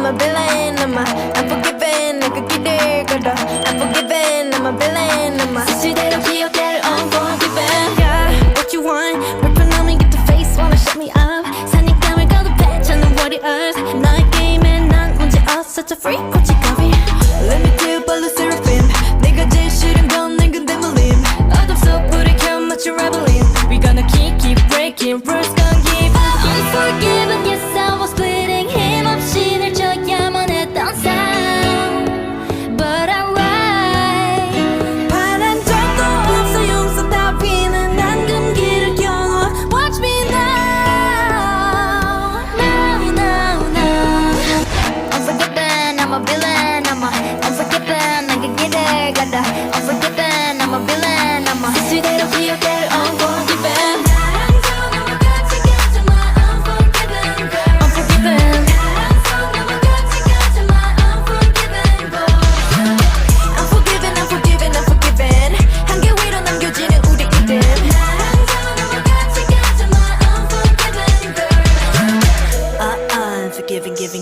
I'm a villain. I'm unforgiven. 내가 길을 걸어. Unforgiven. I'm a villain. 사실대로 기억대로 unforgiven. Yeah, what you want? 불편함이 get the face wanna shut me up. 사냥감을 거듭해 찾는 warriors. 너의 게임에 난 문제 없어. Such a freak 고치가비. Let me tell you 발로 seraphim. 내가 제일 싫은 건 낡은 데몰림. 어둠 속 불을 켜 맞춰 rebelling. We gonna keep breaking rules gonna give up. Unforgiven, yes I was bleeding. 힘없이 늘 져야만 했던 삶. But I'm right. 바란 적도 없어 용서 따위는 난 금기를 겨눠. Watch me now. Now, now, now. Unforgiven, I'm a villain. Unforgiven, 내가 길을 가다. Unforgiven, I'm a villain. 사실대로 기억대로 unforgiven.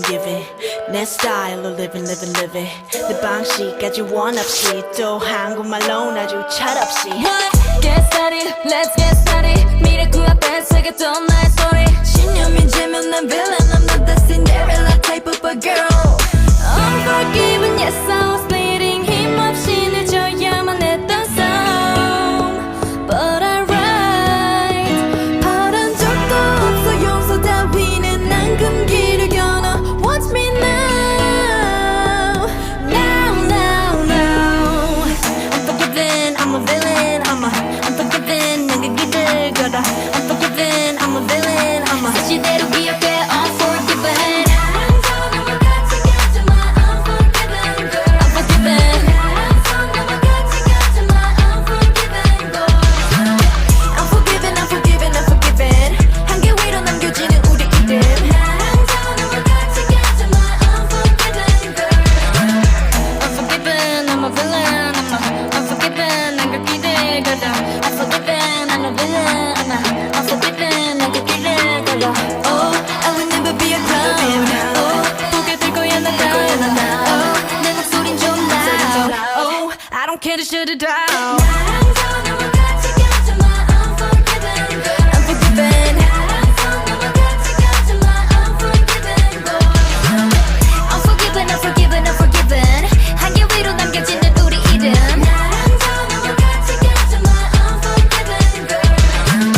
Giving 내 스타일로 living 내 방식까지 원 없이 또 한국말로 아주 철없이 Get started, let's get started 미래 그 앞에 새겼던 나의 소리 신념이 지면 난 villain I'm not the Cinderella type of a girl Unforgiven, yes I was bleeding 힘없이 늦어야만 했던 싸움 But I'm right 바란 적도 없어 용서 따위는 난 금기를 겨눠 Watch me now, now, now, now. Unforgiven, I'm a villain. Unforgiven, 내가 길을 걸어. Unforgiven, I'm a villain. 사실대로 기억해. Unforgiven. Unforgiven. 한계 위로 남겨지는 우리 이름. I don't care to shut it down.